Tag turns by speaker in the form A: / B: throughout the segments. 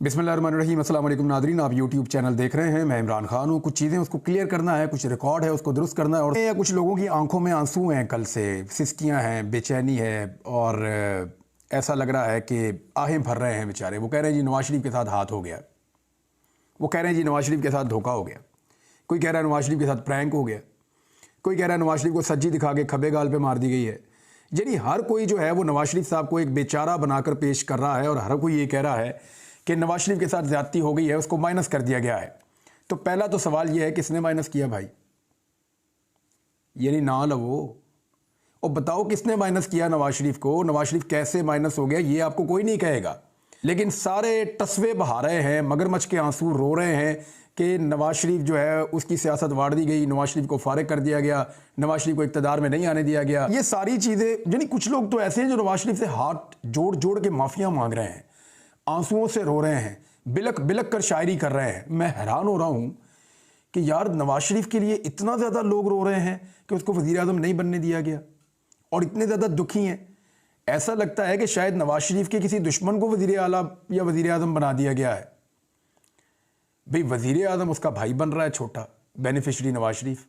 A: बिस्मिल्लाहिर्रहमानिर्रहीम। अस्सलाम वालेकुम नादरीन, आप यूट्यूब चैनल देख रहे हैं। मैं इमरान खान हूँ। कुछ चीज़ें उसको क्लियर करना है, कुछ रिकॉर्ड है उसको दुरुस्त करना है। और या कुछ लोगों की आंखों में आंसू हैं, कल से सिसकियाँ हैं, बेचैनी है और ऐसा लग रहा है कि आहें भर रहे हैं बेचारे। वो कह रहे हैं जी नवाज शरीफ के साथ हाथ हो गया, वो कह रहे हैं जी नवाज शरीफ के साथ धोखा हो गया, कोई कह रहा है नवाज शरीफ के साथ प्रैंक हो गया, कोई कह रहा है नवाज शरीफ को सज्जी दिखा के खब्बे गाल पे मार दी गई है। यानी हर कोई जो है वो नवाज शरीफ साहब को एक बेचारा बनाकर पेश कर रहा है और हर कोई ये कह रहा है कि नवाज शरीफ के साथ ज्यादती हो गई है, उसको माइनस कर दिया गया है। तो पहला तो सवाल ये है किसने माइनस किया भाई? यानी ना लवो और बताओ किसने माइनस किया नवाज शरीफ को? नवाज शरीफ कैसे माइनस हो गया ये आपको कोई नहीं कहेगा, लेकिन सारे तस्वे बहा रहे हैं, मगरमच्छ के आंसू रो रहे हैं कि नवाज शरीफ जो है उसकी सियासत वाड़ दी गई, नवाज शरीफ को फारिग कर दिया गया, नवाज शरीफ को इक़्तिदार में नहीं आने दिया गया। ये सारी चीज़ें यानी कुछ लोग तो ऐसे हैं जो नवाज शरीफ से हाथ जोड़ जोड़ के माफिया मांग रहे हैं, आंसुओं से रो रहे हैं, बिलक बिलक कर शायरी कर रहे हैं। मैं हैरान हो रहा हूं कि यार नवाज शरीफ के लिए इतना ज़्यादा लोग रो रहे हैं कि उसको वज़ीर आज़म नहीं बनने दिया गया और इतने ज़्यादा दुखी हैं। ऐसा लगता है कि शायद नवाज शरीफ के किसी दुश्मन को वज़ीर आला या वज़ीर आज़म बना दिया गया है। भाई वज़ीर आज़म उसका भाई बन रहा है छोटा, बेनिफिशरी नवाज शरीफ।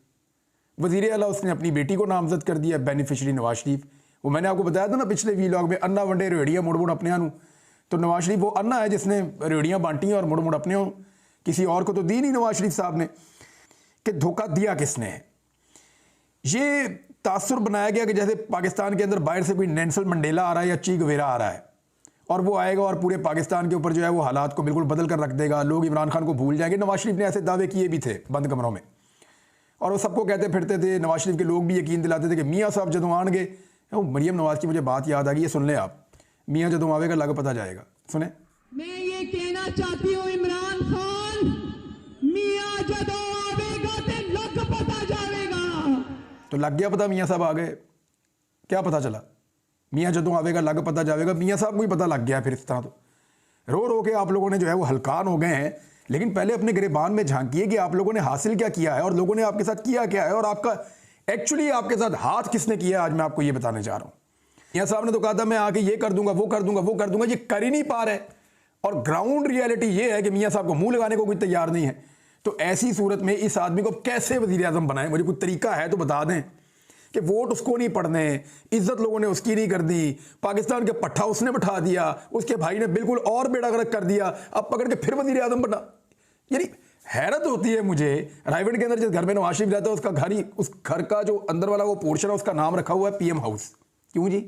A: वज़ीर आला उसने अपनी बेटी को नामजद कर दिया, बेनिफिशरी नवाज शरीफ। वो मैंने आपको बताया था ना पिछले वीलॉग में, अन्ना वंडे रेडिया मुड़ मुड़ अपने आनू। तो नवाज शरीफ वो अन्ना है जिसने रेडियाँ बांटी हैं और मुड़ मुड़ अपने हो, किसी और को तो दी नहीं नवाज शरीफ साहब ने। कि धोखा दिया किसने है? ये तासुर बनाया गया कि जैसे पाकिस्तान के अंदर बाहर से कोई नेल्सन मंडेला आ रहा है या ची गुवेरा आ रहा है और वो आएगा और पूरे पाकिस्तान के ऊपर जो है वो हालात को बिल्कुल बदल कर रख देगा, लोग इमरान खान को भूल जाएंगे। नवाज शरीफ ने ऐसे दावे किए भी थे बंद कमरों में और वो सबको कहते फिरते थे। नवाज शरीफ के लोग भी यकीन दिलाते थे कि मियाँ साहब जदों आएंगे। मरियम नवाज की मुझे बात याद आ गई, ये सुन लें आप। मियाँ जदों आवेगा लग पता जाएगा, सुने।
B: मैं ये कहना चाहती हूँ इमरान खान, मियाँ जदों आवेगा ते लग पता जाएगा।
A: तो लग गया पता, मियाँ साहब आ गए। क्या पता चला? मियाँ जदों आवेगा लग पता जाएगा। मियाँ साहब को ही पता लग गया। फिर इस तरह तो रो रो के आप लोगों ने जो है वो हलकान हो गए हैं। लेकिन पहले अपने गिरेबान में झांकिए कि आप लोगों ने हासिल क्या किया है और लोगों ने आपके साथ किया क्या है और आपका एक्चुअली आपके साथ हाथ किसने किया है। आज मैं आपको ये बताने जा रहा हूँ। मियाँ साहब ने तो कहा था मैं आके ये कर दूंगा, वो कर दूंगा, वो कर दूंगा, ये कर ही नहीं पा रहे। और ग्राउंड रियलिटी ये है कि मियाँ साहब को मुंह लगाने को कोई तैयार नहीं है। तो ऐसी सूरत में इस आदमी को कैसे वजीर आजम बनाए? मुझे कोई तरीका है तो बता दें कि वोट उसको नहीं पड़ने, इज्जत लोगों ने उसकी नहीं कर दी, पाकिस्तान के पट्टा उसने बैठा दिया, उसके भाई ने बिल्कुल और बेड़ा गर्क कर दिया, अब पकड़ के फिर वजीर आजम बना। यानी हैरत होती है मुझे। रायगढ़ के अंदर जिस घर में नवाज शरीफ रहता है उसका घर ही, उस घर का जो अंदर वाला वो पोर्शन है उसका नाम रखा हुआ है पीएम हाउस। क्यों जी?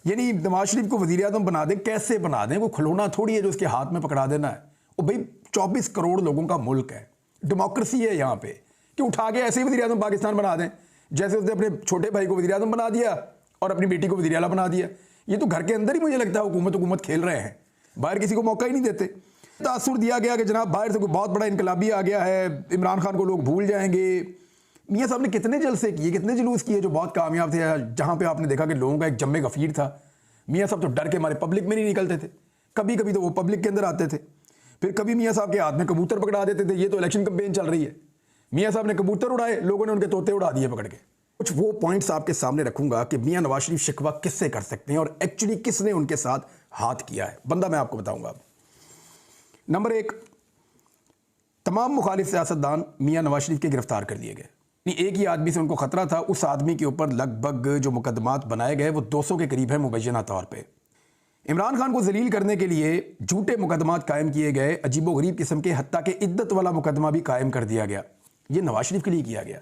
A: यानी नवाज शरीफ को वजीर आजम बना दें, कैसे बना दें? वो खिलौना थोड़ी है जो उसके हाथ में पकड़ा देना है। वो भाई 24 करोड़ लोगों का मुल्क है, डेमोक्रेसी है यहाँ पे, कि उठा के ऐसे ही वजीर आजम पाकिस्तान बना दें जैसे उसने अपने छोटे भाई को वजीर आजम बना दिया और अपनी बेटी को वजीर आला बना दिया। ये तो घर के अंदर ही मुझे लगता है हुकूमत खेल रहे हैं, बाहर किसी को मौका ही नहीं देते। तासुर दिया गया कि जनाब बाहर से कोई बहुत बड़ा इनकलाबी आ गया है, इमरान खान को लोग भूल जाएंगे। मियाँ साहब ने कितने जलसे किए, कितने जुलूस किए जो बहुत कामयाब थे, जहां पे आपने देखा कि लोगों का एक जम्मे गफीर था। मियाँ साहब तो डर के मारे पब्लिक में नहीं निकलते थे। कभी कभी तो वो पब्लिक के अंदर आते थे, फिर कभी मियाँ साहब के हाथ में कबूतर पकड़ा देते थे। ये तो इलेक्शन कैंपेन चल रही है, मियाँ साहब ने कबूतर उड़ाए, लोगों ने उनके तोते उड़ा दिए पकड़ के। कुछ वो पॉइंट्स आपके सामने रखूंगा कि मियाँ नवाज शरीफ शिकवा किससे कर सकते हैं और एक्चुअली किसने उनके साथ हाथ किया है। बंदा मैं आपको बताऊंगा। नंबर 1, तमाम मुखालिफ सियासतदान मियाँ नवाज शरीफ के गिरफ्तार कर दिए गए। एक ही आदमी से उनको खतरा था, उस आदमी के ऊपर लगभग जो मुकदमात बनाए गए वो 200 के करीब है मुबैना तौर पे। इमरान खान को जलील करने के लिए झूठे मुकदमात कायम किए गए, अजीबोगरीब किस्म के, हत्ता के इद्दत वाला मुकदमा भी कायम कर दिया गया। ये नवाज शरीफ के लिए किया गया।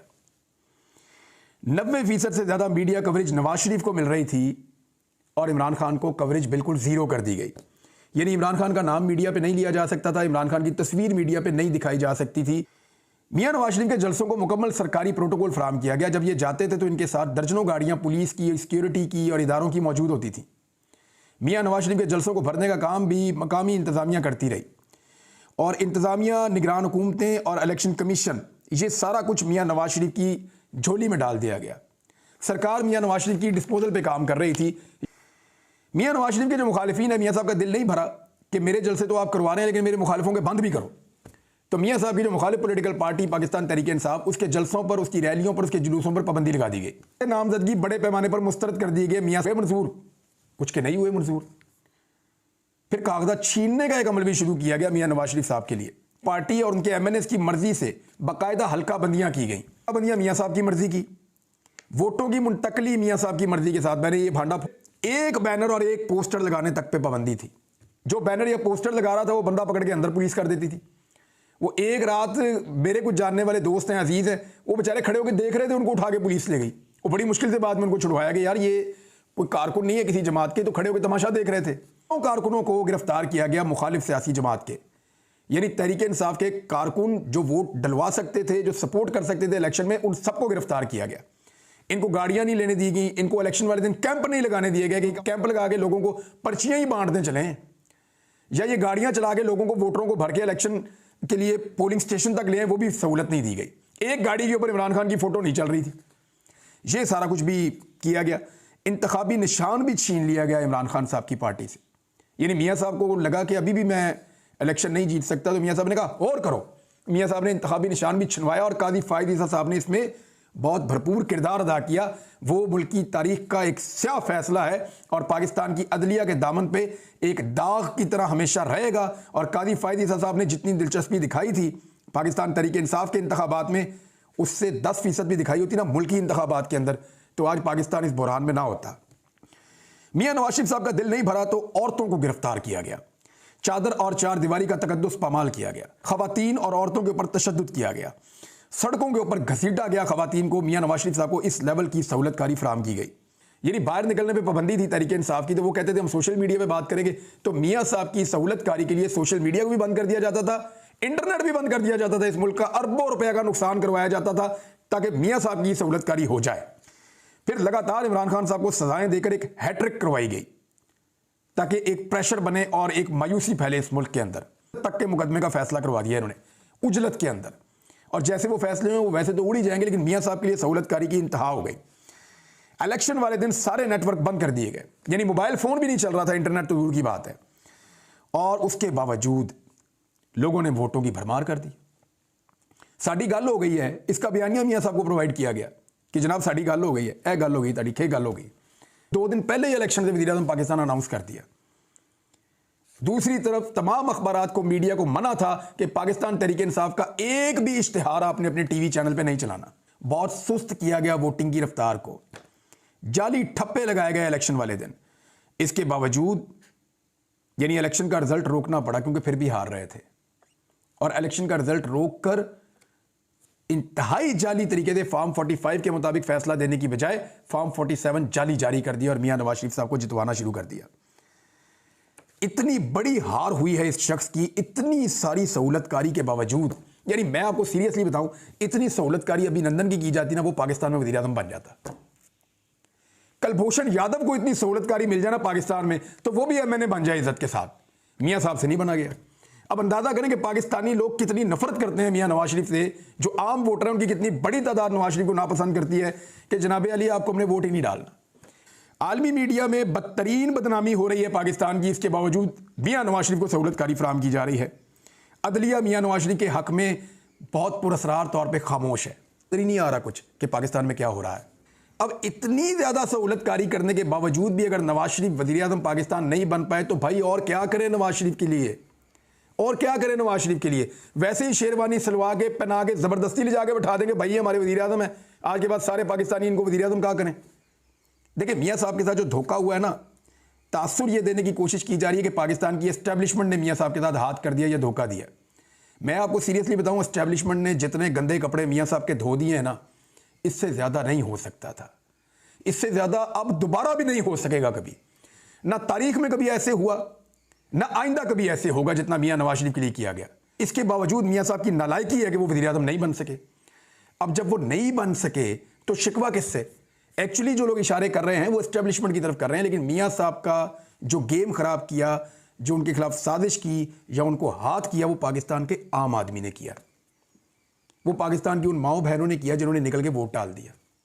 A: 90% से ज्यादा मीडिया कवरेज नवाज शरीफ को मिल रही थी और इमरान खान को कवरेज बिल्कुल जीरो कर दी गई। यानी इमरान खान का नाम मीडिया पे नहीं लिया जा सकता था, इमरान खान की तस्वीर मीडिया पे नहीं दिखाई जा सकती थी। मियाँ नवाज शरीफ के जलसों को मुकम्मल सरकारी प्रोटोकॉल फराहम किया गया। जब ये जाते थे तो इनके साथ दर्जनों गाड़ियां पुलिस की, सिक्योरिटी की और इदारों की मौजूद होती थी। मियाँ नवाज शरीफ के जलसों को भरने का काम भी मकामी इंतजामिया करती रही और इंतजामिया, निगरान हुकूमतें और इलेक्शन कमीशन, ये सारा कुछ मियाँ नवाज शरीफ की झोली में डाल दिया गया। सरकार मियाँ नवाज शरीफ की डिस्पोजल पे काम कर रही थी। मियाँ नवाज शरीफ के जो मुखालिफिन है, मियाँ साहब का दिल नहीं भरा कि मेरे जलसे तो आप करवा रहे हैं लेकिन मेरे मुखालिफों के बंद भी करो। तो मियाँ साहब की जो मुखालिफ पॉलिटिकल पार्टी पाकिस्तान तहरीक इंसाफ, उसके जलसों पर, उसकी रैलियों पर, उसके जुलूसों पर पाबंदी लगा दी गई। नामजदगी बड़े पैमाने पर मुस्तरद कर दी गई। मियाँ साहब मंजूर, कुछ के नहीं हुए मंजूर। फिर कागजात छीनने का एक अमल भी शुरू किया गया मियां नवाज शरीफ साहब के लिए। पार्टी और उनके एमएनएस की मर्जी से बाकायदा हल्का बंदियां की गई। बंदियां मियां साहब की मर्जी की, वोटों की मुंतकली मियां साहब की मर्जी के साथ। मैंने ये भांडा, एक बैनर और एक पोस्टर लगाने तक पे पाबंदी थी। जो बैनर या पोस्टर लगा रहा था वो बंदा पकड़ के अंदर पुलिस कर देती थी। वो एक रात मेरे कुछ जानने वाले दोस्त हैं, अजीज हैं, वो बेचारे खड़े होकर देख रहे थे, उनको उठा के पुलिस ले गई। वो बड़ी मुश्किल से बाद में उनको छुड़वाया कि यार ये कोई कारकुन नहीं है किसी जमात के, तो खड़े होकर तमाशा देख रहे थे। कारकुनों को गिरफ्तार किया गया मुखालिफ सियासी जमात के, यानी तहरीक इंसाफ के कारकुन जो वोट डलवा सकते थे, जो सपोर्ट कर सकते थे इलेक्शन में, उन सबको गिरफ्तार किया गया। इनको गाड़ियां नहीं लेने दी गई, इनको इलेक्शन वाले दिन कैंप नहीं लगाने दिए गए कि कैंप लगा के लोगों को पर्चियां ही बांटते चलें, या ये गाड़ियां चला के लोगों को, वोटरों को भर के इलेक्शन के लिए पोलिंग स्टेशन तक ले आए, वो भी सहूलत नहीं दी गई। एक गाड़ी के ऊपर इमरान खान की फोटो नहीं चल रही थी। ये सारा कुछ भी किया गया। इंतखाबी निशान भी छीन लिया गया इमरान खान साहब की पार्टी से। यानी मियाँ साहब को लगा कि अभी भी मैं इलेक्शन नहीं जीत सकता, तो मियाँ साहब ने कहा और करो। मियाँ साहब ने इंतखाबी निशान भी छिनवाया और काजी फायद ईसा साहब ने इसमें बहुत भरपूर किरदार अदा किया। वो मुल्क की तारीख का एक स्याह फैसला है और पाकिस्तान की अदलिया के दामन पे एक दाग की तरह हमेशा रहेगा। और काजी फायद ईसा साहब ने जितनी दिलचस्पी दिखाई थी पाकिस्तान तहरीक इंसाफ के इंतखाबात में, उससे 10% भी दिखाई होती ना मुल्की इंतखाबात के अंदर, तो आज पाकिस्तान इस बुरहान में ना होता। मियां नवाज शरीफ साहब का दिल नहीं भरा तो औरतों को गिरफ्तार किया गया, चादर और चार दीवारी का तकद्दुस पामाल किया गया, खवातीन और औरतों के ऊपर तशद्दुद किया गया, सड़कों के ऊपर घसीटा गया खवातीन को। मियां नवाज शरीफ साहब को इस लेवल की सहूलतकारी फराम की गई। यानी बाहर निकलने पे पाबंदी थी तहरीक इंसाफ की, तो वो कहते थे हम सोशल मीडिया पे बात करेंगे, तो मियां साहब की सहूलतकारी के लिए सोशल मीडिया को भी बंद कर दिया जाता था, इंटरनेट भी बंद कर दिया जाता था। इस मुल्क का अरबों रुपए का नुकसान करवाया जाता था ताकि मियां साहब की सहूलतकारी हो जाए। फिर लगातार इमरान खान साहब को सजाएं देकर एक हैट्रिक करवाई गई ताकि एक प्रेशर बने और एक मायूसी फैले इस मुल्क के अंदर। तक के मुकदमे का फैसला करवा दिया इन्होंने उजलत के अंदर, और जैसे वो फैसले में वो वैसे तो उड़ ही जाएंगे, लेकिन मियां साहब के लिए सहूलतकारी की इंतहा हो गई। इलेक्शन वाले दिन सारे नेटवर्क बंद कर दिए गए, यानी मोबाइल फोन भी नहीं चल रहा था, इंटरनेट तो दूर की बात है। और उसके बावजूद लोगों ने वोटों की भरमार कर दी। साड़ी गल हो गई है, इसका बयानिया मियां साहब को प्रोवाइड किया गया कि जनाब साड़ी गल हो गई है, ए गल हो गई, तारीख गल हो गई। 2 दिन पहले ही इलेक्शन से वज़ीर-ए-आज़म पाकिस्तान अनाउंस कर दिया। दूसरी तरफ तमाम अखबारात को, मीडिया को मना था कि पाकिस्तान तहरीक इंसाफ का एक भी इश्तिहार आपने अपने टीवी चैनल पे नहीं चलाना। बहुत सुस्त किया गया वोटिंग की रफ्तार को, जाली ठप्पे लगाए गए इलेक्शन वाले दिन। इसके बावजूद यानी इलेक्शन का रिजल्ट रोकना पड़ा क्योंकि फिर भी हार रहे थे, और इलेक्शन का रिजल्ट रोककर इंतहाई जाली तरीके से फॉर्म 45 के मुताबिक फैसला देने की बजाय फॉर्म 47 जाली जारी कर दिया और मियां नवाज शरीफ साहब को जितवाना शुरू कर दिया। इतनी बड़ी हार हुई है इस शख्स की, इतनी सारी सहूलतकारी के बावजूद। यानी मैं आपको सीरियसली बताऊं, इतनी सहूलतकारी अभिनंदन की जाती ना, वो पाकिस्तान में वज़ीर-ए-आज़म बन जाता। कुलभूषण यादव को इतनी सहूलतकारी मिल जाए ना पाकिस्तान में, तो वो भी एमएनए बन जाए इज्जत के साथ। मियां साहब से नहीं बना गया। अब अंदाजा करें कि पाकिस्तानी लोग कितनी नफरत करते हैं मियां नवाज शरीफ से। जो आम वोटर हैं उनकी कितनी बड़ी तादाद नवाज शरीफ को नापसंद करती है कि जनाब अली आपको हमने वोट ही नहीं डालना। आलमी मीडिया में बदतरीन बदनामी हो रही है पाकिस्तान की, इसके बावजूद मियां नवाज शरीफ को सहूलतकारी फराम की जा रही है। अदलिया मियां नवाज शरीफ के हक में बहुत पुरअसरार तौर पर खामोश है, नहीं आ रहा कुछ कि पाकिस्तान में क्या हो रहा है। अब इतनी ज्यादा सहूलतकारी करने के बावजूद भी अगर नवाज शरीफ वज़ीर-ए-आज़म पाकिस्तान नहीं बन पाए, तो भाई और क्या करें नवाज शरीफ के लिए, और क्या करें नवाज शरीफ के लिए। वैसे ही शेरवानी सलवा के पहना के जबरदस्ती ले जाके बैठा देंगे, भाई हमारे वज़ीर-ए-आज़म है, आज के बाद सारे पाकिस्तानी इनको वज़ीर-ए-आज़म क्या करें। देखिए मियां साहब के साथ जो धोखा हुआ है ना, तासुर ये देने की कोशिश की जा रही है कि पाकिस्तान की एस्टेब्लिशमेंट ने मियां साहब के साथ हाथ कर दिया या धोखा दिया। मैं आपको सीरियसली बताऊं, एस्टेब्लिशमेंट ने जितने गंदे कपड़े मियां साहब के धो दिए हैं ना, इससे ज्यादा नहीं हो सकता था, इससे ज्यादा अब दोबारा भी नहीं हो सकेगा कभी। ना तारीख में कभी ऐसे हुआ, ना आइंदा कभी ऐसे होगा जितना मियां नवाज शरीफ के लिए किया गया। इसके बावजूद मियां साहब की नालायकी है कि वो वज़ीर-ए-आज़म नहीं बन सके। अब जब वो नहीं बन सके तो शिकवा किससे? एक्चुअली जो लोग इशारे कर रहे हैं वो एस्टेब्लिशमेंट की तरफ कर रहे हैं, लेकिन मियां साहब का जो गेम खराब किया, जो उनके खिलाफ साजिश की या उनको हाथ किया, वो पाकिस्तान के आम आदमी ने किया। वो पाकिस्तान की उन माओ बहनों ने किया जिन्होंने निकल के वोट डाल दिया।